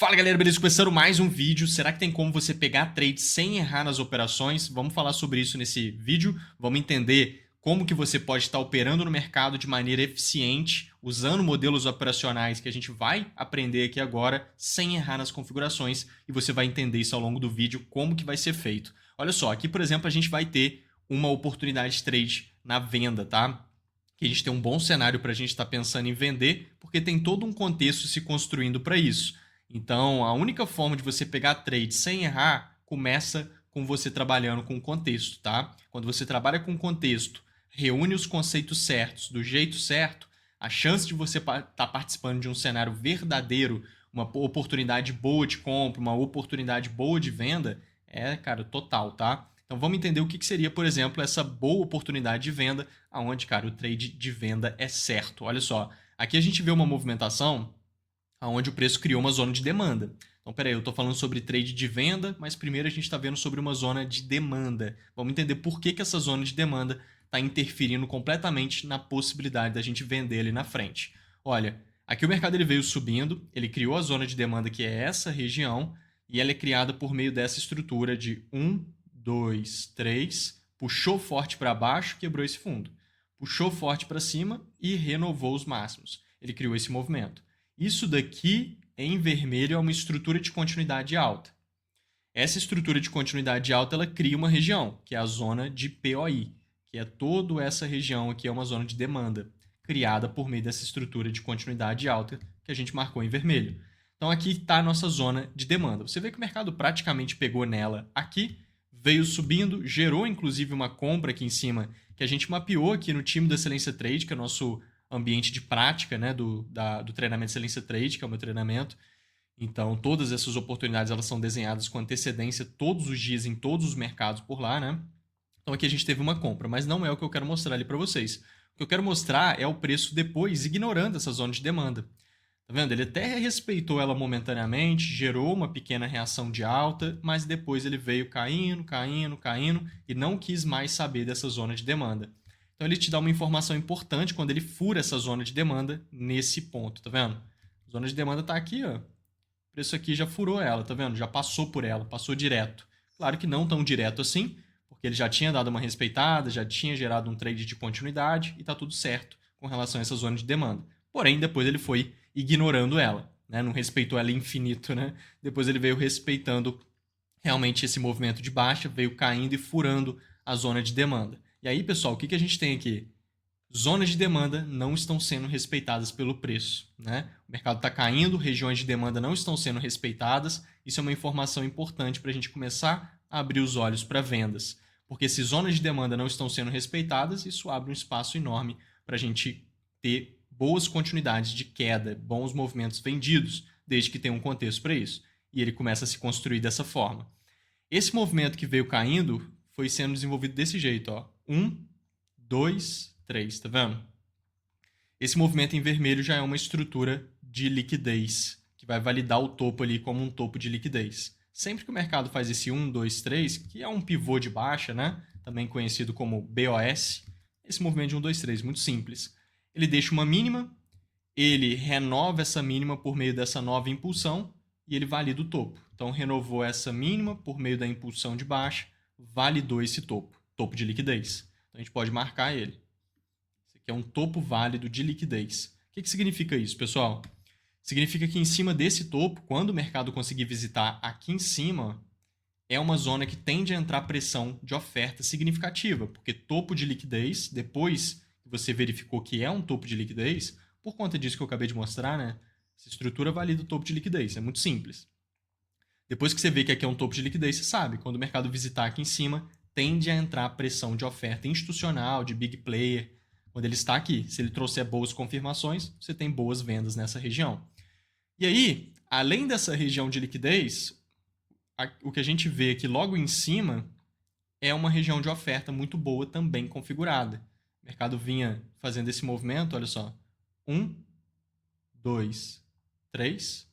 Fala galera, beleza? Começando mais um vídeo. Será que tem como você pegar trade sem errar nas operações? Vamos falar sobre isso nesse vídeo. Vamos entender como que você pode estar operando no mercado de maneira eficiente, usando modelos operacionais que a gente vai aprender aqui agora, sem errar nas configurações. E você vai entender isso ao longo do vídeo, como que vai ser feito. Olha só, aqui por exemplo a gente vai ter uma oportunidade de trade na venda, tá? Que a gente tem um bom cenário para a gente estar pensando em vender, porque tem todo um contexto se construindo para isso. Então, a única forma de você pegar trade sem errar começa com você trabalhando com o contexto, tá? Quando você trabalha com o contexto, reúne os conceitos certos do jeito certo, a chance de você estar participando de um cenário verdadeiro, uma oportunidade boa de compra, uma oportunidade boa de venda, é, cara, total, tá? Então vamos entender o que seria, por exemplo, essa boa oportunidade de venda, aonde, cara, o trade de venda é certo. Olha só, aqui a gente vê uma movimentação onde o preço criou uma zona de demanda. Então, peraí, eu estou falando sobre trade de venda, mas primeiro a gente está vendo sobre uma zona de demanda. Vamos entender por que essa zona de demanda está interferindo completamente na possibilidade da gente vender ali na frente. Olha, aqui o mercado ele veio subindo, ele criou a zona de demanda que é essa região, e ela é criada por meio dessa estrutura de 1, 2, 3, puxou forte para baixo, quebrou esse fundo. Puxou forte para cima e renovou os máximos. Ele criou esse movimento. Isso daqui, em vermelho, é uma estrutura de continuidade alta. Essa estrutura de continuidade alta ela cria uma região, que é a zona de POI, que é toda essa região aqui, é uma zona de demanda, criada por meio dessa estrutura de continuidade alta que a gente marcou em vermelho. Então aqui está a nossa zona de demanda. Você vê que o mercado praticamente pegou nela aqui, veio subindo, gerou inclusive uma compra aqui em cima, que a gente mapeou aqui no time da Excelência Trade, que é o nosso ambiente de prática, né, do treinamento Excelência Trade, que é o meu treinamento. Então, todas essas oportunidades elas são desenhadas com antecedência todos os dias em todos os mercados por lá, né? Então, aqui a gente teve uma compra, mas não é o que eu quero mostrar ali para vocês. O que eu quero mostrar é o preço depois, ignorando essa zona de demanda. Tá vendo? Ele até respeitou ela momentaneamente, gerou uma pequena reação de alta, mas depois ele veio caindo, caindo, caindo e não quis mais saber dessa zona de demanda. Então ele te dá uma informação importante quando ele fura essa zona de demanda nesse ponto, tá vendo? A zona de demanda tá aqui, ó. O preço aqui já furou ela, tá vendo? Já passou por ela, passou direto. Claro que não tão direto assim, porque ele já tinha dado uma respeitada, já tinha gerado um trade de continuidade e tá tudo certo com relação a essa zona de demanda. Porém, depois ele foi ignorando ela, né? Não respeitou ela infinito, né? Depois ele veio respeitando realmente esse movimento de baixa, veio caindo e furando a zona de demanda. E aí, pessoal, o que a gente tem aqui? Zonas de demanda não estão sendo respeitadas pelo preço, né? O mercado está caindo, regiões de demanda não estão sendo respeitadas. Isso é uma informação importante para a gente começar a abrir os olhos para vendas. Porque se zonas de demanda não estão sendo respeitadas, isso abre um espaço enorme para a gente ter boas continuidades de queda, bons movimentos vendidos, desde que tenha um contexto para isso. E ele começa a se construir dessa forma. Esse movimento que veio caindo foi sendo desenvolvido desse jeito, ó. 1, 2, 3, tá vendo? Esse movimento em vermelho já é uma estrutura de liquidez, que vai validar o topo ali como um topo de liquidez. Sempre que o mercado faz esse 1, 2, 3, que é um pivô de baixa, né? Também conhecido como BOS, esse movimento de 1, 2, 3, muito simples. Ele deixa uma mínima, ele renova essa mínima por meio dessa nova impulsão e ele valida o topo. Então, renovou essa mínima por meio da impulsão de baixa, validou esse topo, topo de liquidez. Então, a gente pode marcar ele. Esse aqui é um topo válido de liquidez. O que significa isso, pessoal? Significa que em cima desse topo, quando o mercado conseguir visitar aqui em cima, é uma zona que tende a entrar pressão de oferta significativa, porque topo de liquidez, depois que você verificou que é um topo de liquidez, por conta disso que eu acabei de mostrar, né? Essa estrutura valida o topo de liquidez, é muito simples. Depois que você vê que aqui é um topo de liquidez, você sabe, quando o mercado visitar aqui em cima, tende a entrar pressão de oferta institucional, de big player, quando ele está aqui. Se ele trouxer boas confirmações, você tem boas vendas nessa região. E aí, além dessa região de liquidez, o que a gente vê aqui logo em cima é uma região de oferta muito boa também configurada. O mercado vinha fazendo esse movimento, olha só. 1, 2, 3.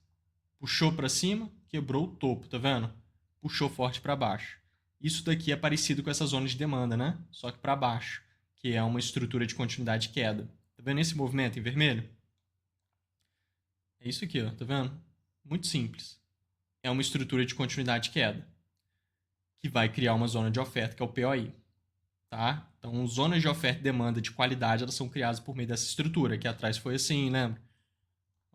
Puxou para cima, quebrou o topo, tá vendo? Puxou forte para baixo. Isso daqui é parecido com essa zona de demanda, né? Só que para baixo, que é uma estrutura de continuidade de queda. Tá vendo esse movimento em vermelho? É isso aqui, ó, tá vendo? Muito simples. é uma estrutura de continuidade de queda, que vai criar uma zona de oferta, que é o POI. Tá? Então, zonas de oferta e demanda de qualidade, elas são criadas por meio dessa estrutura. Aqui atrás foi assim, lembra?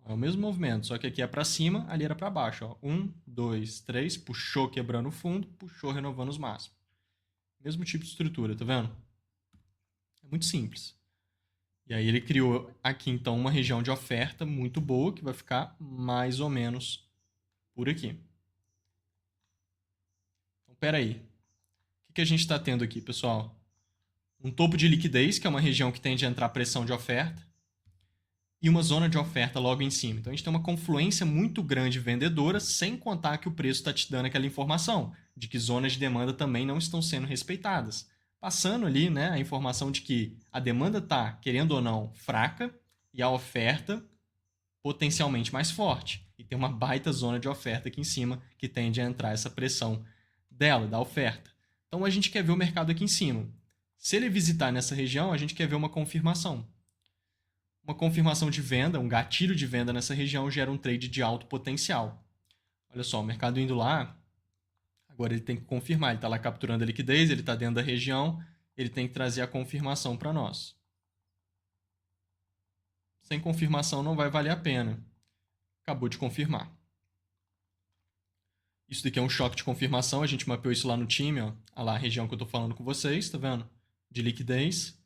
É o mesmo movimento, só que aqui é para cima, ali era para baixo. Ó. 1, 2, 3, puxou quebrando o fundo, puxou renovando os máximos. Mesmo tipo de estrutura, tá vendo? É muito simples. E aí ele criou aqui, então, uma região de oferta muito boa, que vai ficar mais ou menos por aqui. Então, peraí. O que a gente está tendo aqui, pessoal? Um topo de liquidez, que é uma região que tende a entrar pressão de oferta, e uma zona de oferta logo em cima. Então a gente tem uma confluência muito grande vendedora, sem contar que o preço está te dando aquela informação de que zonas de demanda também não estão sendo respeitadas. Passando ali, né, a informação de que a demanda está, querendo ou não, fraca e a oferta potencialmente mais forte. E tem uma baita zona de oferta aqui em cima que tende a entrar essa pressão dela, da oferta. Então a gente quer ver o mercado aqui em cima. Se ele visitar nessa região, a gente quer ver uma confirmação. Uma confirmação de venda, um gatilho de venda nessa região gera um trade de alto potencial. Olha só, o mercado indo lá, agora ele tem que confirmar, ele está lá capturando a liquidez, ele está dentro da região, ele tem que trazer a confirmação para nós. Sem confirmação não vai valer a pena. Acabou de confirmar. Isso daqui é um choque de confirmação, a gente mapeou isso lá no time, ó. Olha lá a região que eu estou falando com vocês, tá vendo? De liquidez.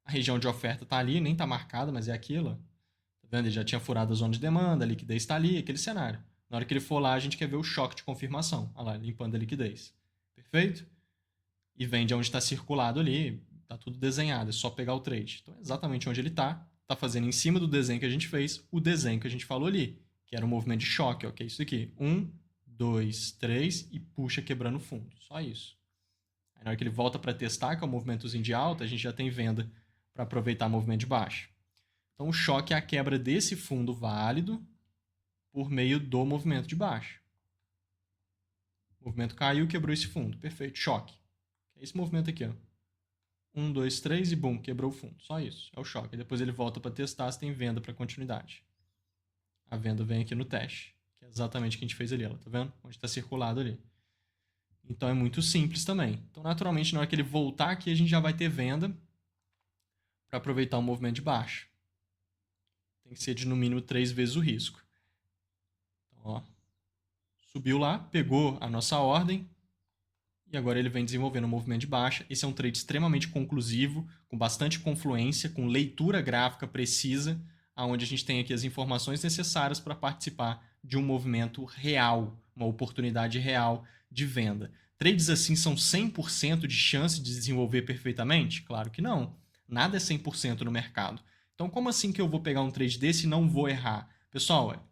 A região de oferta está ali, nem está marcada, mas é aquilo. Tá vendo? Ele já tinha furado a zona de demanda, a liquidez está ali, aquele cenário. Na hora que ele for lá, a gente quer ver o choque de confirmação. Olha lá, limpando a liquidez. Perfeito? E vem de onde está circulado ali, está tudo desenhado, é só pegar o trade. Então, é exatamente onde ele está fazendo em cima do desenho que a gente fez, o desenho que a gente falou ali, que era um movimento de choque, ó, que é isso aqui. 1, 2, 3 e puxa quebrando o fundo. Só isso. Aí, na hora que ele volta para testar, que é o movimentozinho de alta, a gente já tem venda para aproveitar o movimento de baixa. Então, o choque é a quebra desse fundo válido por meio do movimento de baixa. O movimento caiu, quebrou esse fundo. Perfeito. Choque. É esse movimento aqui, ó. 1, 2, 3 e bum, quebrou o fundo. Só isso. É o choque. E depois ele volta para testar se tem venda para continuidade. A venda vem aqui no teste, que é exatamente o que a gente fez ali, ó. Tá vendo? Onde está circulado ali. Então é muito simples também. Então, naturalmente, na hora que ele voltar aqui, a gente já vai ter venda para aproveitar o movimento de baixa. Tem que ser de no mínimo 3 vezes o risco. Então, ó, subiu lá, pegou a nossa ordem e agora ele vem desenvolvendo um movimento de baixa. Esse é um trade extremamente conclusivo, com bastante confluência, com leitura gráfica precisa, onde a gente tem aqui as informações necessárias para participar de um movimento real, uma oportunidade real de venda. Trades assim são 100% de chance de desenvolver perfeitamente? Claro que não. Nada é 100% no mercado. Então, como assim que eu vou pegar um trade desse e não vou errar? Pessoal,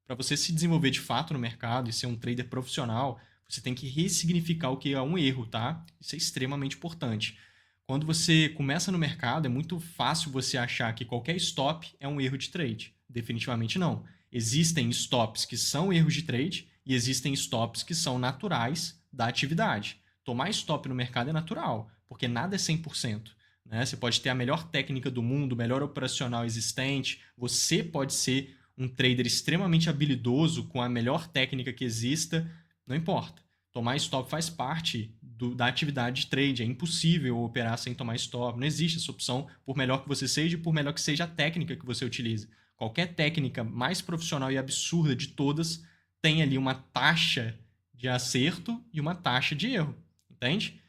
para você se desenvolver de fato no mercado e ser um trader profissional, você tem que ressignificar o que é um erro, tá? Isso é extremamente importante. Quando você começa no mercado, é muito fácil você achar que qualquer stop é um erro de trade. Definitivamente não. Existem stops que são erros de trade e existem stops que são naturais da atividade. Tomar stop no mercado é natural, porque nada é 100%. Né? Você pode ter a melhor técnica do mundo, o melhor operacional existente, você pode ser um trader extremamente habilidoso com a melhor técnica que exista, não importa. Tomar stop faz parte da atividade de trade, é impossível operar sem tomar stop, não existe essa opção, por melhor que você seja e por melhor que seja a técnica que você utilize. Qualquer técnica mais profissional e absurda de todas tem ali uma taxa de acerto e uma taxa de erro, entende?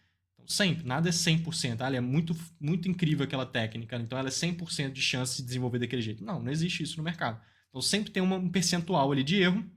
Sempre, nada é 100%. Ela é muito, muito incrível aquela técnica, então ela é 100% de chance de desenvolver daquele jeito. Não, não existe isso no mercado. Então sempre tem um percentual ali de erro,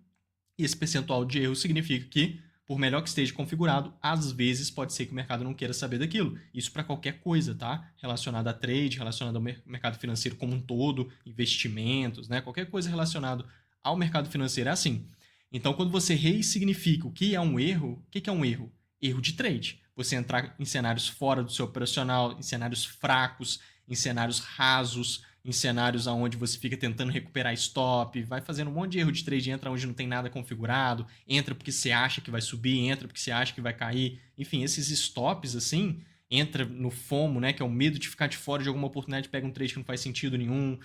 e esse percentual de erro significa que, por melhor que esteja configurado, às vezes pode ser que o mercado não queira saber daquilo. Isso para qualquer coisa, tá? Relacionada a trade, relacionada ao mercado financeiro como um todo, investimentos, né? Qualquer coisa relacionada ao mercado financeiro é assim. Então, quando você ressignifica o que é um erro, o que é um erro? Erro de trade. Você entrar em cenários fora do seu operacional, em cenários fracos, em cenários rasos, em cenários onde você fica tentando recuperar stop, vai fazendo um monte de erro de trade, entra onde não tem nada configurado, entra porque você acha que vai subir, entra porque você acha que vai cair. Enfim, esses stops assim, entra no FOMO, né, que é o medo de ficar de fora de alguma oportunidade, pega um trade que não faz sentido nenhum.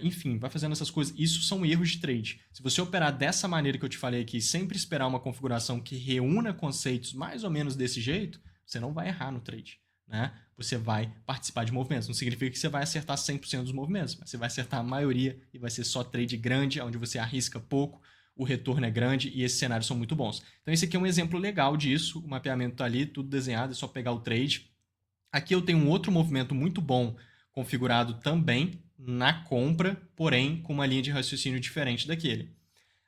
enfim, vai fazendo essas coisas. Isso são erros de trade. Se você operar dessa maneira que eu te falei aqui, sempre esperar uma configuração que reúna conceitos mais ou menos desse jeito, você não vai errar no trade. Né? Você vai participar de movimentos. Não significa que você vai acertar 100% dos movimentos, mas você vai acertar a maioria e vai ser só trade grande, onde você arrisca pouco, o retorno é grande e esses cenários são muito bons. Então esse aqui é um exemplo legal disso, o mapeamento está ali, tudo desenhado, é só pegar o trade. Aqui eu tenho um outro movimento muito bom configurado também na compra, porém com uma linha de raciocínio diferente daquele.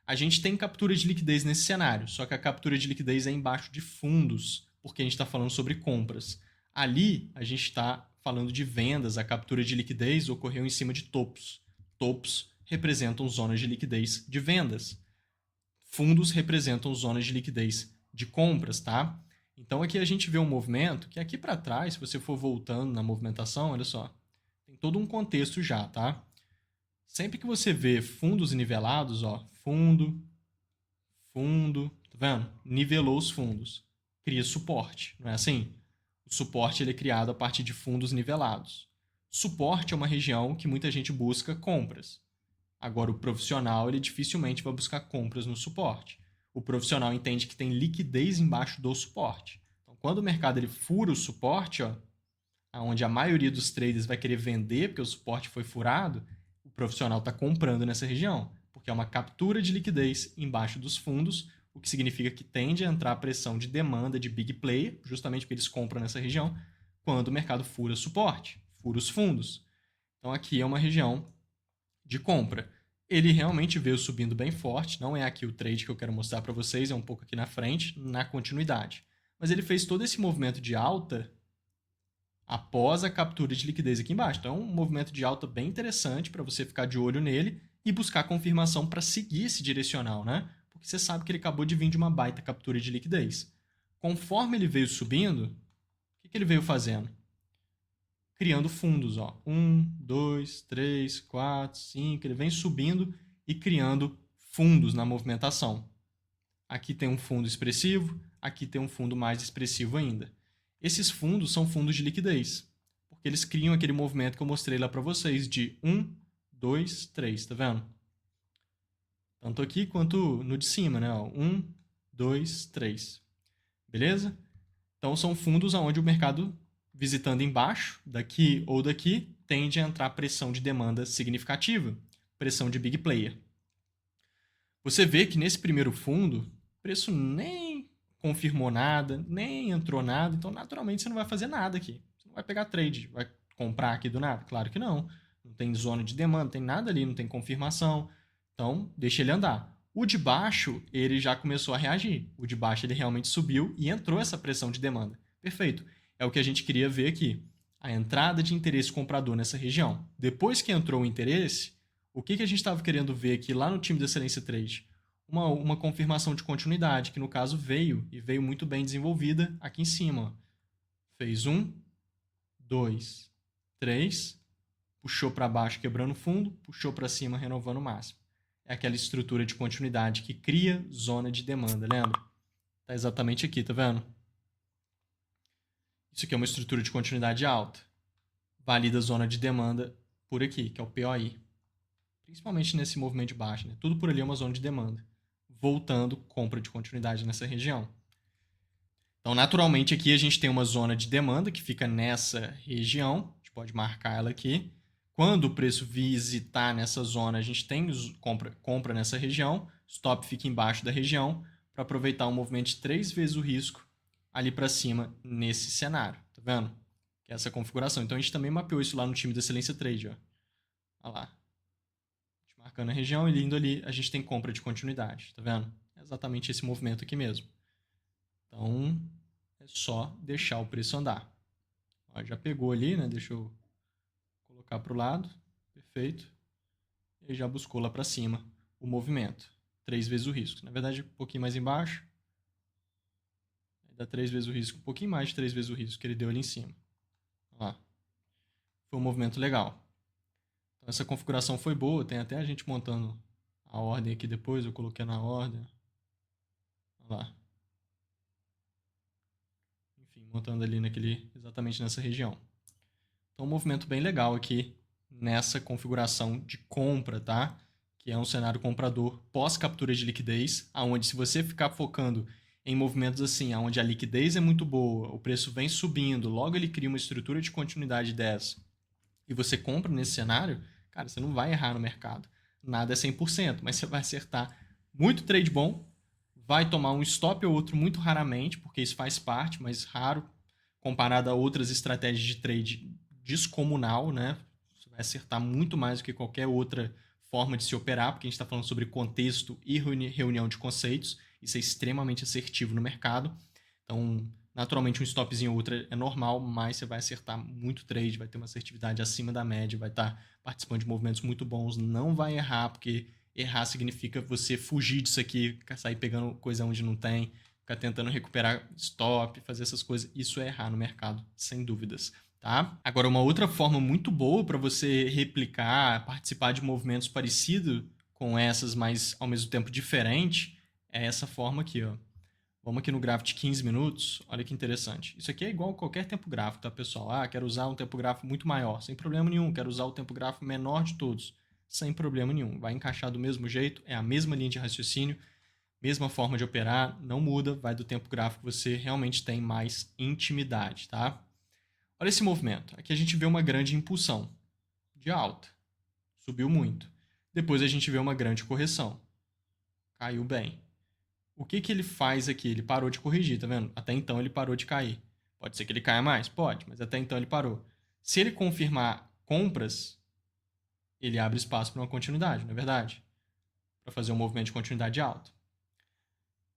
A gente tem captura de liquidez nesse cenário, só que a captura de liquidez é embaixo de fundos, porque a gente está falando sobre compras. Ali, a gente está falando de vendas, a captura de liquidez ocorreu em cima de topos. Topos representam zonas de liquidez de vendas. Fundos representam zonas de liquidez de compras, tá? Então aqui a gente vê um movimento que aqui para trás, se você for voltando na movimentação, olha só, tem todo um contexto já, tá? Sempre que você vê fundos nivelados, ó, fundo, tá vendo? Nivelou os fundos, cria suporte, não é assim? O suporte ele é criado a partir de fundos nivelados. Suporte é uma região que muita gente busca compras. Agora, o profissional ele dificilmente vai buscar compras no suporte. O profissional entende que tem liquidez embaixo do suporte. Então, quando o mercado ele fura o suporte, ó, onde a maioria dos traders vai querer vender porque o suporte foi furado, o profissional está comprando nessa região, porque é uma captura de liquidez embaixo dos fundos, o que significa que tende a entrar a pressão de demanda de big player, justamente porque eles compram nessa região, quando o mercado fura suporte, fura os fundos. Então aqui é uma região de compra. Ele realmente veio subindo bem forte, não é aqui o trade que eu quero mostrar para vocês, é um pouco aqui na frente, na continuidade. Mas ele fez todo esse movimento de alta após a captura de liquidez aqui embaixo. Então, é um movimento de alta bem interessante para você ficar de olho nele e buscar confirmação para seguir esse direcional, né? Porque você sabe que ele acabou de vir de uma baita captura de liquidez. Conforme ele veio subindo, o que ele veio fazendo? Criando fundos, ó. 1, 2, 3, 4, 5. Ele vem subindo e criando fundos na movimentação. Aqui tem um fundo expressivo, aqui tem um fundo mais expressivo ainda. Esses fundos são fundos de liquidez, porque eles criam aquele movimento que eu mostrei lá para vocês de 1, 2, 3, tá vendo? Tanto aqui quanto no de cima, né? 1, 2, 3. Beleza? Então são fundos onde o mercado, visitando embaixo, daqui ou daqui, tende a entrar pressão de demanda significativa, pressão de big player. Você vê que nesse primeiro fundo, o preço nem confirmou nada, nem entrou nada, então naturalmente você não vai fazer nada aqui. Você não vai pegar trade, vai comprar aqui do nada? Claro que não. Não tem zona de demanda, não tem nada ali, não tem confirmação. Então, deixa ele andar. O de baixo, ele já começou a reagir. O de baixo, ele realmente subiu e entrou essa pressão de demanda. Perfeito. É o que a gente queria ver aqui. A entrada de interesse comprador nessa região. Depois que entrou o interesse, o que a gente estava querendo ver aqui lá no time da Excelência Trade? Uma confirmação de continuidade, que no caso veio, e veio muito bem desenvolvida aqui em cima. Fez 1, 2, 3, puxou para baixo quebrando fundo, puxou para cima renovando o máximo. É aquela estrutura de continuidade que cria zona de demanda, lembra? Está exatamente aqui, tá vendo? Isso aqui é uma estrutura de continuidade alta. Valida a zona de demanda por aqui, que é o POI. Principalmente nesse movimento de baixa, né? Tudo por ali é uma zona de demanda. Voltando, compra de continuidade nessa região. Então, naturalmente, aqui a gente tem uma zona de demanda que fica nessa região. A gente pode marcar ela aqui. Quando o preço visitar nessa zona, a gente tem compra nessa região. Stop fica embaixo da região para aproveitar um movimento de 3 vezes o risco ali para cima nesse cenário. Tá vendo? Que é essa configuração. Então, a gente também mapeou isso lá no time da Excelência Trade. Ó. Olha lá. Marcando a região e indo ali, a gente tem compra de continuidade, tá vendo? É exatamente esse movimento aqui mesmo. Então, é só deixar o preço andar. Ó, já pegou ali, né? Deixa eu colocar para o lado. Perfeito. E já buscou lá para cima o movimento. 3 vezes o risco. Na verdade, um pouquinho mais embaixo. Dá 3 vezes o risco. Um pouquinho mais de 3 vezes o risco que ele deu ali em cima. Ó. Foi um movimento legal. Então, essa configuração foi boa, tem até a gente montando a ordem aqui depois, eu coloquei na ordem. Olha lá. Enfim, montando ali exatamente nessa região. Então, um movimento bem legal aqui nessa configuração de compra, tá? Que é um cenário comprador pós-captura de liquidez, aonde se você ficar focando em movimentos assim, onde a liquidez é muito boa, o preço vem subindo, logo ele cria uma estrutura de continuidade dessa, e você compra nesse cenário, cara, você não vai errar no mercado. Nada é 100%, mas você vai acertar muito trade bom, vai tomar um stop ou outro muito raramente, porque isso faz parte, mas raro, comparado a outras estratégias de trade descomunal, né? Você vai acertar muito mais do que qualquer outra forma de se operar, porque a gente está falando sobre contexto e reunião de conceitos. Isso é extremamente assertivo no mercado. Então, naturalmente, um stopzinho ou outro é normal, mas você vai acertar muito trade, vai ter uma assertividade acima da média, vai estar participando de movimentos muito bons, não vai errar, porque errar significa você fugir disso aqui, sair pegando coisa onde não tem, ficar tentando recuperar stop, fazer essas coisas. Isso é errar no mercado, sem dúvidas. Tá? Agora, uma outra forma muito boa para você replicar, participar de movimentos parecidos com essas, mas ao mesmo tempo diferente, é essa forma aqui, ó. Vamos aqui no gráfico de 15 minutos. Olha que interessante. Isso aqui é igual a qualquer tempo gráfico, tá, pessoal? Ah, quero usar um tempo gráfico muito maior. Sem problema nenhum. Quero usar o tempo gráfico menor de todos. Sem problema nenhum. Vai encaixar do mesmo jeito. É a mesma linha de raciocínio. Mesma forma de operar. Não muda. Vai do tempo gráfico que você realmente tem mais intimidade, tá? Olha esse movimento. Aqui a gente vê uma grande impulsão de alta. Subiu muito. Depois a gente vê uma grande correção. Caiu bem. O que que ele faz aqui? Ele parou de corrigir, tá vendo? Até então ele parou de cair. Pode ser que ele caia mais? Pode, mas até então ele parou. Se ele confirmar compras, ele abre espaço para uma continuidade, não é verdade? Para fazer um movimento de continuidade alta.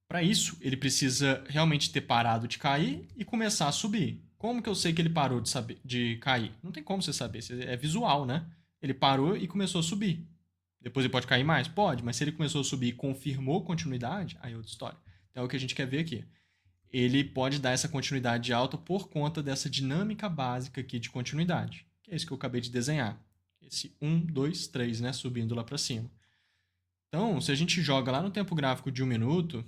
Para isso, ele precisa realmente ter parado de cair e começar a subir. Como que eu sei que ele parou de cair? Não tem como você saber, é visual, né? Ele parou e começou a subir. Depois ele pode cair mais? Pode, mas se ele começou a subir e confirmou continuidade, aí é outra história. Então é o que a gente quer ver aqui. Ele pode dar essa continuidade alta por conta dessa dinâmica básica aqui de continuidade, que é isso que eu acabei de desenhar. Esse 1, 2, 3, né? Subindo lá para cima. Então, se a gente joga lá no tempo gráfico de 1 minuto,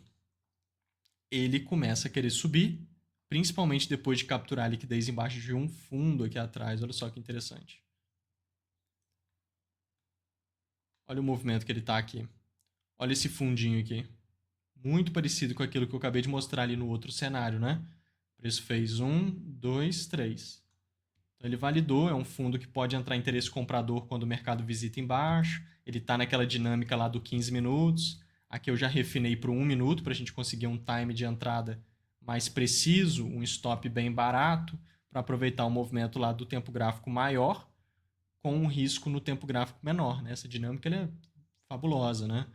ele começa a querer subir, principalmente depois de capturar a liquidez embaixo de um fundo aqui atrás. Olha só que interessante. Olha o movimento que ele está aqui. Olha esse fundinho aqui. Muito parecido com aquilo que eu acabei de mostrar ali no outro cenário, né? O preço fez 1, 2, 3. Então ele validou, é um fundo que pode entrar interesse comprador quando o mercado visita embaixo. Ele está naquela dinâmica lá do 15 minutos. Aqui eu já refinei para 1 minuto para a gente conseguir um time de entrada mais preciso, um stop bem barato, para aproveitar o movimento lá do tempo gráfico maior com um risco no tempo gráfico menor. Né? Essa dinâmica é fabulosa, né?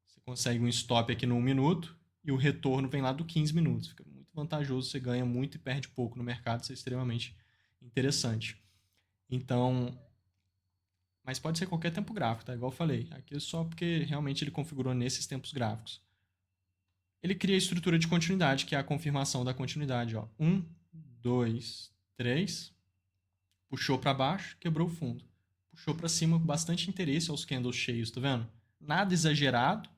Você consegue um stop aqui no 1 minuto e o retorno vem lá do 15 minutos. Fica muito vantajoso, você ganha muito e perde pouco no mercado, isso é extremamente interessante. Então, mas pode ser qualquer tempo gráfico, tá? Igual eu falei. Aqui é só porque realmente ele configurou nesses tempos gráficos. Ele cria a estrutura de continuidade, que é a confirmação da continuidade. Ó. 1, 2, 3. Puxou para baixo, quebrou o fundo. Puxou para cima com bastante interesse aos candles cheios, tá vendo? Nada exagerado.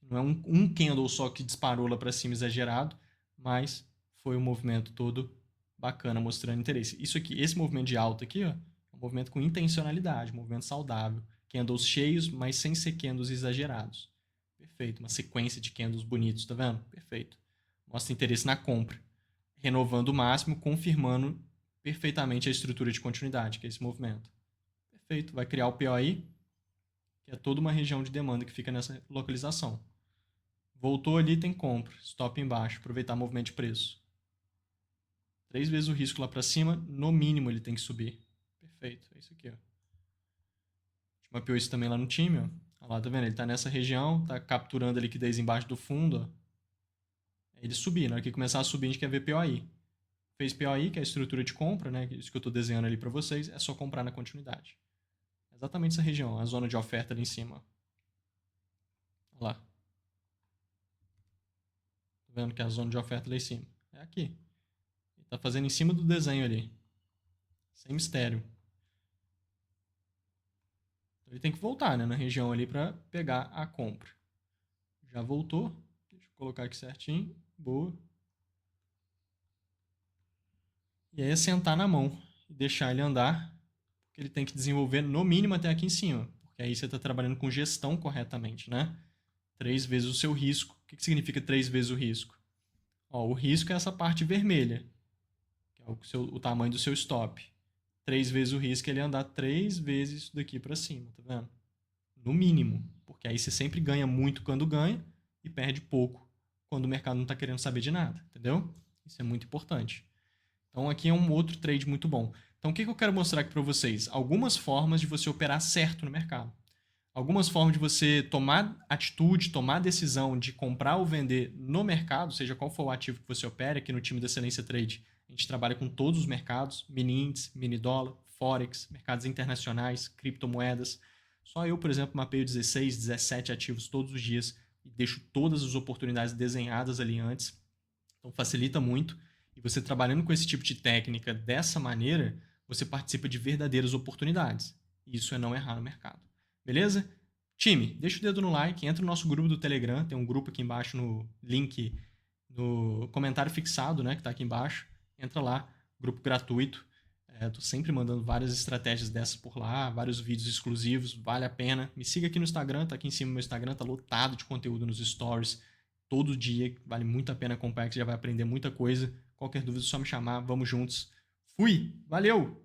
Não é um candle só que disparou lá para cima exagerado, mas foi um movimento todo bacana, mostrando interesse. Isso aqui, esse movimento de alta aqui, ó, é um movimento com intencionalidade, um movimento saudável. Candles cheios, mas sem ser candles exagerados. Perfeito, uma sequência de candles bonitos, tá vendo? Perfeito. Mostra interesse na compra. Renovando o máximo, confirmando perfeitamente a estrutura de continuidade, que é esse movimento. Perfeito, vai criar o POI, que é toda uma região de demanda que fica nessa localização. Voltou ali, tem compra. Stop embaixo, aproveitar o movimento de preço. 3 vezes o risco lá para cima, no mínimo ele tem que subir. Perfeito, é isso aqui, ó. A gente mapeou isso também lá no time, ó. Olha lá, tá vendo? Ele tá nessa região, tá capturando a liquidez embaixo do fundo, ó. Ele subir, na hora que começar a subir, a gente quer ver POI. Fez POI, que é a estrutura de compra, né? Isso que eu tô desenhando ali para vocês, é só comprar na continuidade. Exatamente essa região, a zona de oferta ali em cima. Olha lá. Tá vendo que é a zona de oferta lá em cima? É aqui. Ele tá fazendo em cima do desenho ali. Sem mistério. Então ele tem que voltar, né, na região ali para pegar a compra. Já voltou. Deixa eu colocar aqui certinho. Boa. E aí é sentar na mão e deixar ele andar, que ele tem que desenvolver no mínimo até aqui em cima, porque aí você está trabalhando com gestão corretamente, né? 3 vezes o seu risco. O que significa 3 vezes o risco? Ó, o risco é essa parte vermelha, que é o tamanho do seu stop. 3 vezes o risco é ele andar 3 vezes isso daqui para cima, tá vendo? No mínimo, porque aí você sempre ganha muito quando ganha e perde pouco quando o mercado não está querendo saber de nada, entendeu? Isso é muito importante. Então aqui é um outro trade muito bom. Então o que eu quero mostrar aqui para vocês? Algumas formas de você operar certo no mercado. Algumas formas de você tomar atitude, tomar decisão de comprar ou vender no mercado, seja qual for o ativo que você opere. Aqui no time da Excelência Trade, a gente trabalha com todos os mercados, mini índice, mini dólar, forex, mercados internacionais, criptomoedas. Só eu, por exemplo, mapeio 16, 17 ativos todos os dias e deixo todas as oportunidades desenhadas ali antes. Então facilita muito. E você trabalhando com esse tipo de técnica dessa maneira, você participa de verdadeiras oportunidades. E isso é não errar no mercado. Beleza? Time, deixa o dedo no like, entra no nosso grupo do Telegram, tem um grupo aqui embaixo no link, no comentário fixado, né, que está aqui embaixo. Entra lá, grupo gratuito. Tô sempre mandando várias estratégias dessas por lá, vários vídeos exclusivos, vale a pena. Me siga aqui no Instagram, tá aqui em cima do meu Instagram, tá lotado de conteúdo nos stories, todo dia, vale muito a pena acompanhar, que você já vai aprender muita coisa. Qualquer dúvida é só me chamar, vamos juntos. Fui, valeu!